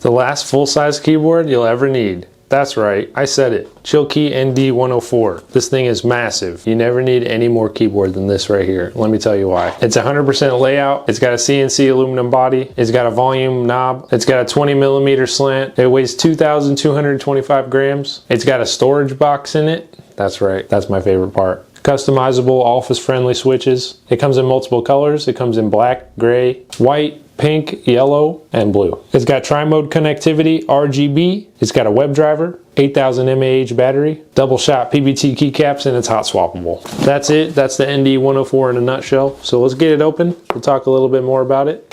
The last full-size keyboard you'll ever need. That's right, I said it. Chilkey ND104. This thing is massive. You never need any more keyboard than this right here. Let me tell you why. It's 100% layout. It's got a CNC aluminum body. It's got a volume knob. It's got a 20mm slant. It weighs 2,225 grams. It's got a storage box in it. That's right, that's my favorite part. Customizable, office-friendly switches. It comes in multiple colors. It comes in black, gray, white, pink, yellow, and blue. It's got tri-mode connectivity, RGB. It's got a web driver, 8,000 mAh battery, double shot PBT keycaps, and it's hot swappable. That's it. That's the ND104 in a nutshell. So let's get it open. We'll talk a little bit more about it.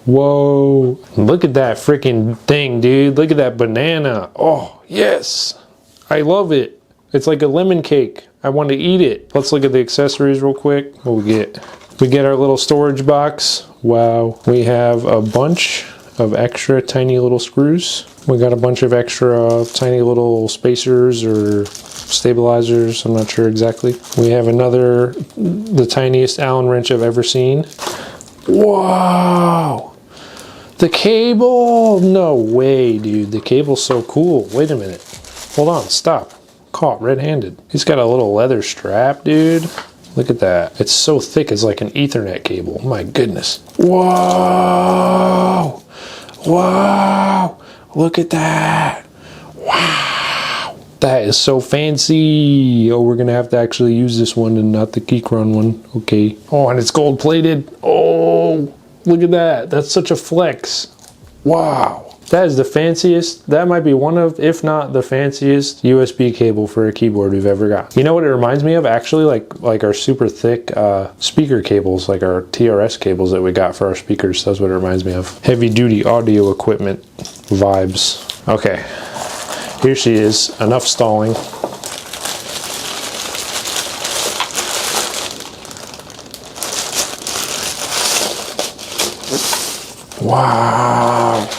Whoa, look at that freaking thing, dude. Look at that banana. Oh, yes. I love it. It's like a lemon cake. I want to eat it. Let's look at the accessories real quick. What we get? We get our little storage box. Wow. We have a bunch of extra tiny little screws. We got a bunch of extra tiny little spacers or stabilizers. I'm not sure exactly. We have the tiniest Allen wrench I've ever seen. Wow. The cable. No way, dude. The cable's so cool. Wait a minute. Hold on. Stop. Caught red-handed. He's got a little leather strap, dude. Look at that. It's so thick, it's like an Ethernet cable. My goodness. Whoa! Wow! Look at that. Wow! That is so fancy. Oh, we're gonna have to actually use this one and not the Keychron one. Okay. Oh, and it's gold plated. Oh, look at that. That's such a flex. Wow. That is the fanciest, that might be one of, if not the fanciest USB cable for a keyboard we've ever got. You know what it reminds me of? Actually, like our super thick speaker cables, like our TRS cables that we got for our speakers. That's what it reminds me of. Heavy duty audio equipment vibes. Okay, here she is. Enough stalling. Wow.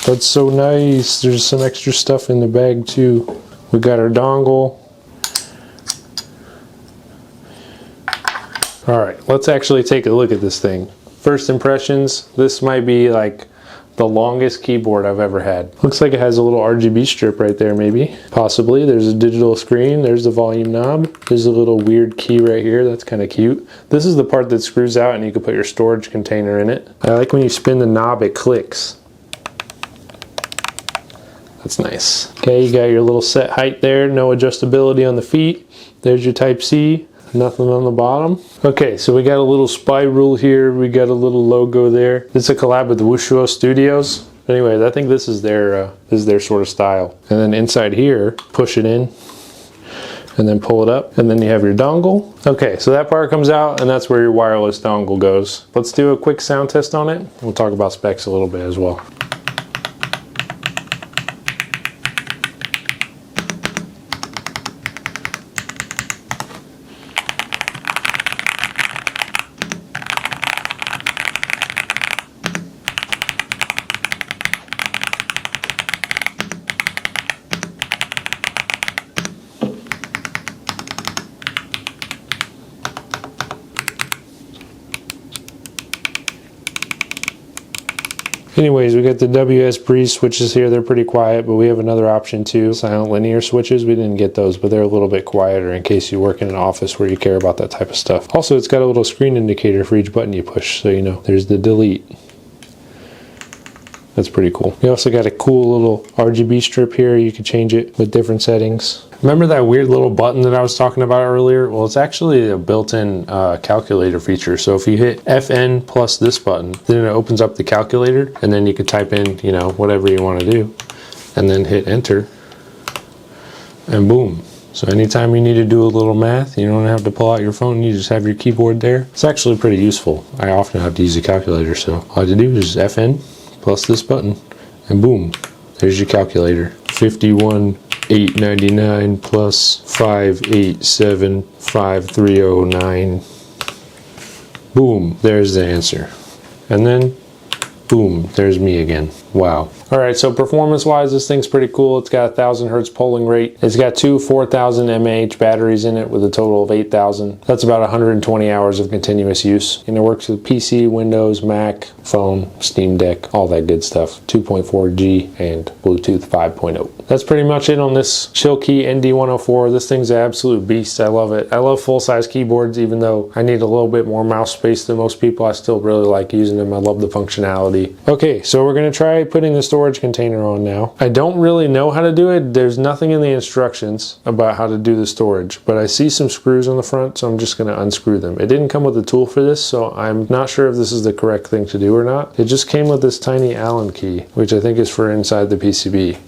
That's so nice. There's some extra stuff in the bag too. We got our dongle. All right, let's actually take a look at this thing. First impressions, this might be like the longest keyboard I've ever had. Looks like it has a little RGB strip right there maybe. Possibly. There's a digital screen. There's the volume knob. There's a little weird key right here. That's kind of cute. This is the part that screws out and you can put your storage container in it. I like when you spin the knob, it clicks. That's nice. Okay, you got your little set height there, no adjustability on the feet. There's your Type-C, nothing on the bottom. Okay, so we got a little spy rule here. We got a little logo there. This is a collab with the Wuque Studios. Anyways, I think this is their sort of style. And then inside here, push it in and then pull it up, and then you have your dongle. Okay, so that part comes out, and that's where your wireless dongle goes. Let's do a quick sound test on it. We'll talk about specs a little bit as well. Anyways, we got the WS Breeze switches here. They're pretty quiet, but we have another option too. Silent linear switches. We didn't get those, but they're a little bit quieter in case you work in an office where you care about that type of stuff. Also, it's got a little screen indicator for each button you push, so you know. There's the delete. That's pretty cool. We also got a cool little RGB strip here. You can change it with different settings. Remember that weird little button that I was talking about earlier? Well, it's actually a built-in calculator feature. So if you hit FN plus this button, then it opens up the calculator, and then you can type in, you know, whatever you want to do, and then hit enter, and boom. So anytime you need to do a little math, you don't have to pull out your phone, you just have your keyboard there. It's actually pretty useful. I often have to use a calculator, so all I have to do is FN plus this button, and boom, there's your calculator. 51,899 plus 587,5309. Boom, there's the answer. And then Boom, there's me again. Wow. All right, so performance-wise, this thing's pretty cool. It's got 1,000 hertz polling rate. It's got two 4,000 mAh batteries in it with a total of 8,000. That's about 120 hours of continuous use. And it works with PC, Windows, Mac, phone, Steam Deck, all that good stuff. 2.4G and Bluetooth 5.0. That's pretty much it on this Chilkey ND104. This thing's an absolute beast. I love it. I love full-size keyboards, even though I need a little bit more mouse space than most people. I still really like using them. I love the functionality. Okay, so we're gonna try putting the storage container on now. I don't really know how to do it. There's nothing in the instructions about how to do the storage, but I see some screws on the front, so I'm just gonna unscrew them. It didn't come with a tool for this, so I'm not sure if this is the correct thing to do or not. It just came with this tiny Allen key, which I think is for inside the PCB.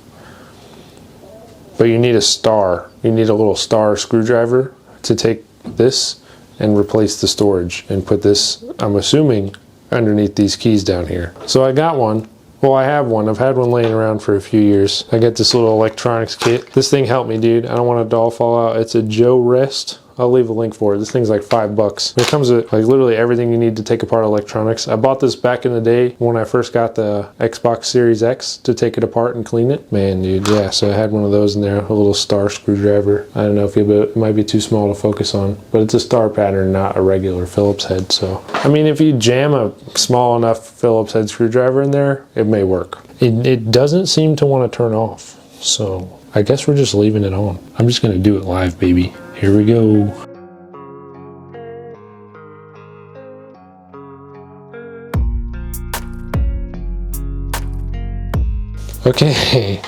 But you need a star. You need a little star screwdriver to take this and replace the storage and put this, I'm assuming, underneath these keys down here. So I got one. Well, I have one. I've had one laying around for a few years. I got this little electronics kit. This thing helped me, dude. I don't want a doll fall out. It's a Joe Rest. I'll leave a link for it. This thing's like $5. It comes with like literally everything you need to take apart electronics. I bought this back in the day when I first got the Xbox Series X to take it apart and clean it. Man, dude, yeah, so I had one of those in there, a little star screwdriver. I don't know if it might be too small to focus on, but it's a star pattern, not a regular Phillips head. So, I mean, if you jam a small enough Phillips head screwdriver in there, it may work. It doesn't seem to want to turn off, so I guess we're just leaving it on. I'm just gonna do it live, baby. Here we go. Okay,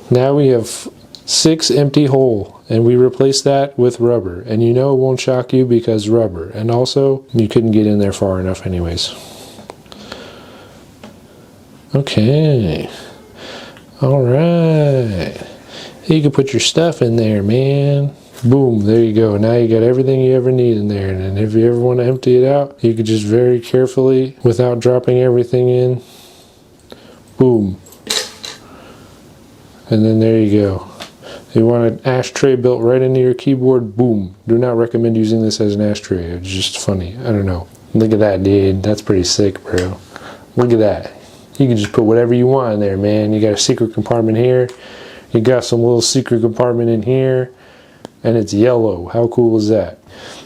now we have 6 empty hole, and we replace that with rubber. And you know it won't shock you because rubber. And also, you couldn't get in there far enough anyways. Okay. All right. You can put your stuff in there, man. Boom, there you go. Now you got everything you ever need in there. And if you ever want to empty it out, you could just very carefully, without dropping everything in, boom. And then there you go. You want an ashtray built right into your keyboard, boom. Do not recommend using this as an ashtray. It's just funny. I don't know. Look at that, dude. That's pretty sick, bro. Look at that. You can just put whatever you want in there, man. You got a secret compartment here. You got some little secret compartment in here. And it's yellow. How cool is that?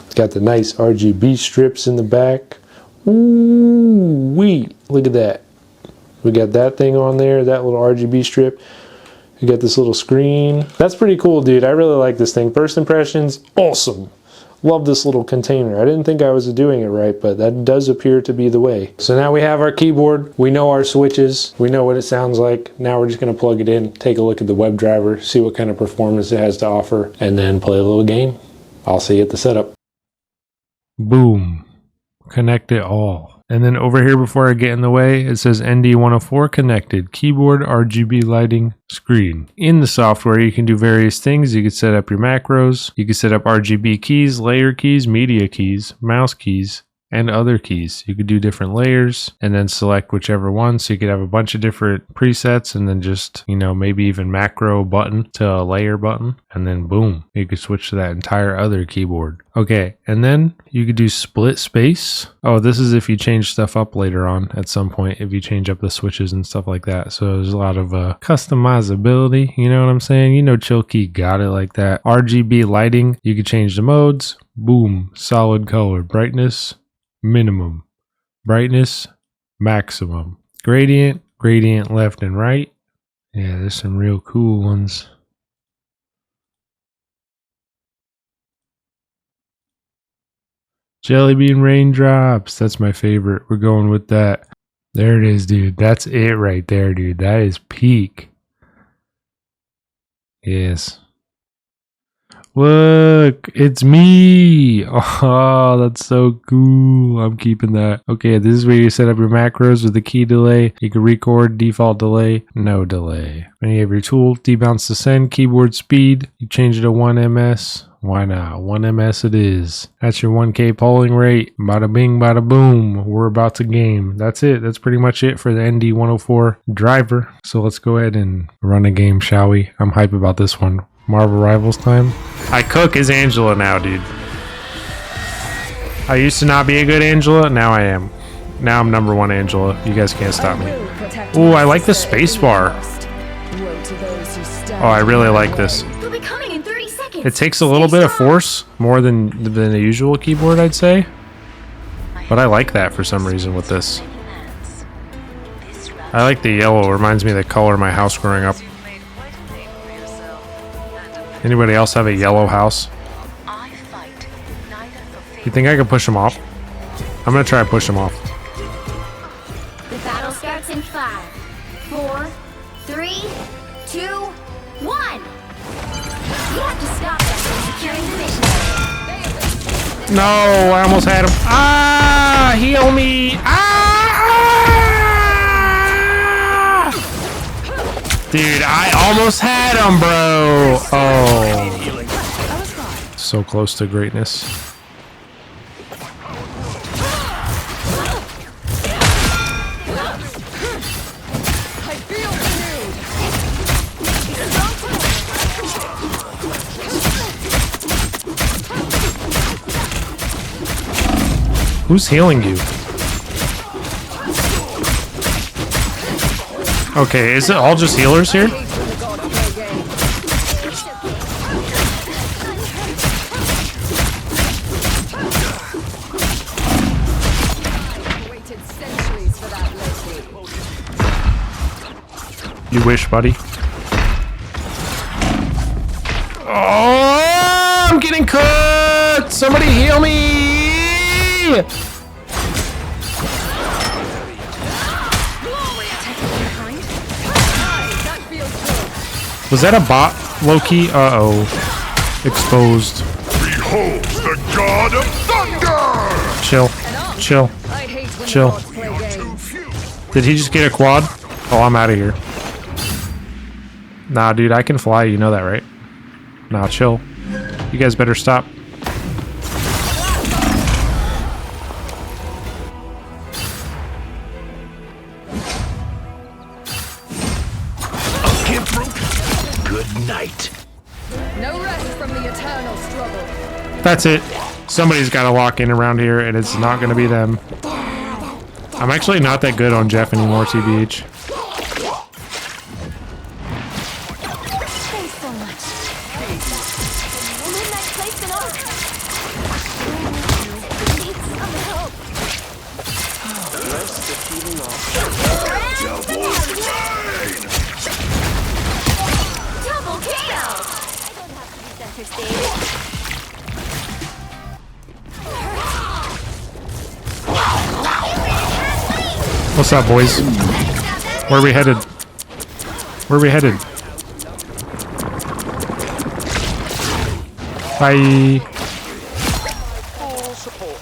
It's got the nice RGB strips in the back. Ooh, wee. Look at that. We got that thing on there, that little RGB strip. You got this little screen. That's pretty cool, dude. I really like this thing. First impressions, awesome. Love this little container. I didn't think I was doing it right, but that does appear to be the way. So now we have our keyboard. We know our switches. We know what it sounds like. Now we're just going to plug it in, take a look at the web driver, see what kind of performance it has to offer, and then play a little game. I'll see you at the setup. Boom. Connect it all. And then over here, before I get in the way, it says ND104 connected, keyboard, RGB lighting, screen. In the software, you can do various things. You can set up your macros. You can set up RGB keys, layer keys, media keys, mouse keys, and other keys. You could do different layers and then select whichever one. So you could have a bunch of different presets and then just, you know, maybe even macro button to a layer button. And then boom, you could switch to that entire other keyboard. Okay, and then you could do split space. Oh, this is if you change stuff up later on at some point, if you change up the switches and stuff like that. So there's a lot of customizability, you know what I'm saying? You know Chilkey got it like that. RGB lighting, you could change the modes. Boom, solid color, brightness, minimum, brightness, maximum, gradient, gradient left and right. Yeah, there's some real cool ones. Jelly bean raindrops, that's my favorite. We're going with that. There it is, dude. That's it right there, dude. That is peak. Yes. Look, it's me. Oh, that's so cool. I'm keeping that. Okay, this is where you set up your macros with the key delay. You can record, default delay, no delay. When you have your tool, debounce to send, keyboard speed, you change it to 1 ms. Why not? 1 ms it is. That's your 1K polling rate. Bada bing, bada boom. We're about to game. That's it. That's pretty much it for the ND104 driver. So let's go ahead and run a game, shall we? I'm hype about this one. Marvel Rivals time. I cook as Angela now, dude. I used to not be a good Angela, now I am. Now I'm number one, Angela. You guys can't stop me. Ooh, I like the space bar. Oh, I really like this. It takes a little bit of force, more than the usual keyboard, I'd say. But I like that for some reason with this. I like the yellow. It reminds me of the color of my house growing up. Anybody else have a yellow house? You think I could push them off? I'm gonna try to push them off. The battle starts in 5, 4, 3, 2, 1. You have to stop them from securing the mission. No, I almost had him. Ah, heal me. Ah! Dude, I almost had him, bro. Oh. So close to greatness. Who's healing you? Okay, is it all just healers here? You wish, buddy. Oh, I'm getting cooked! Somebody heal me! Was that a bot, Loki? Uh-oh. Exposed. Behold the god of thunder! Chill. Chill. Chill. Did he just get a quad? Oh, I'm out of here. Nah, dude, I can fly. You know that, right? Nah, chill. You guys better stop. Good night. No rest from the eternal struggle. That's it. Somebody's got to lock in around here, and it's not going to be them. I'm actually not that good on Jeff anymore, TBH. Thanks so much. Midnight placement on. Need some help. Double kill! I don't have to be center stage. What's up, boys? Where are we headed? Where are we headed? Bye.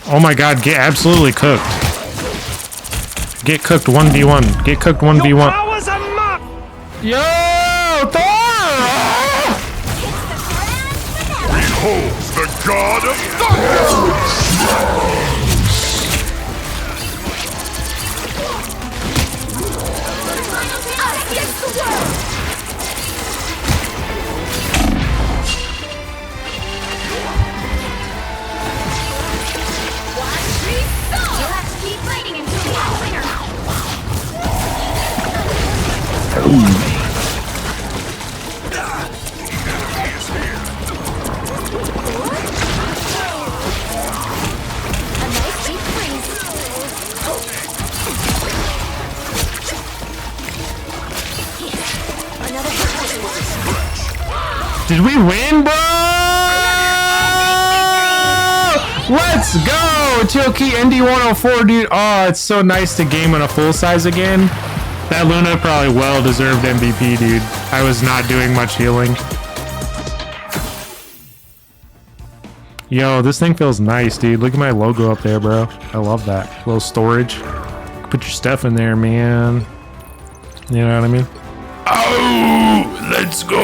Oh my god, get absolutely cooked. Get cooked 1v1. Get cooked 1v1. Yo, Thor! Behold the god of thunder! Did we win, bro? Let's go! Chilkey ND104, dude. Oh, it's so nice to game on a full size again. That Luna probably well-deserved MVP, dude. I was not doing much healing. Yo, this thing feels nice, dude. Look at my logo up there, bro. I love that. Little storage. Put your stuff in there, man. You know what I mean? Oh, let's go!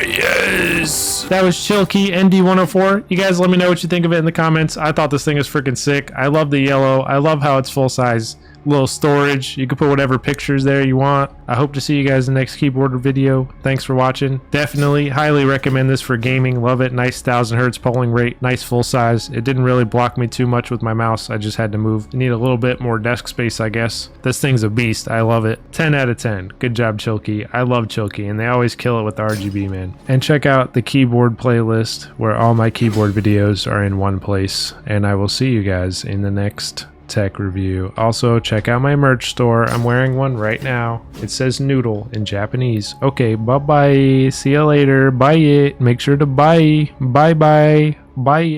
Yes! That was Chilkey ND104. You guys let me know what you think of it in the comments. I thought this thing is freaking sick. I love the yellow. I love how it's full size. little storage. You can put whatever pictures there you want. I hope to see you guys in the next keyboard video. Thanks for watching. Definitely highly recommend this for gaming. Love it. Nice 1000 hertz polling rate, nice full size. It didn't really block me too much with my mouse. I just had to move. I need a little bit more desk space, I guess. This thing's a beast. I love it. 10 out of 10. Good job, Chilkey. I love Chilkey, and they always kill it with the RGB, man. And check out the keyboard playlist where all my keyboard videos are in one place. And I will see you guys in the next tech review. Also, check out my merch store. I'm wearing one right now. It says noodle in Japanese. Okay, bye-bye. See you later. Buy it. Make sure to buy. Bye-bye. Buy it.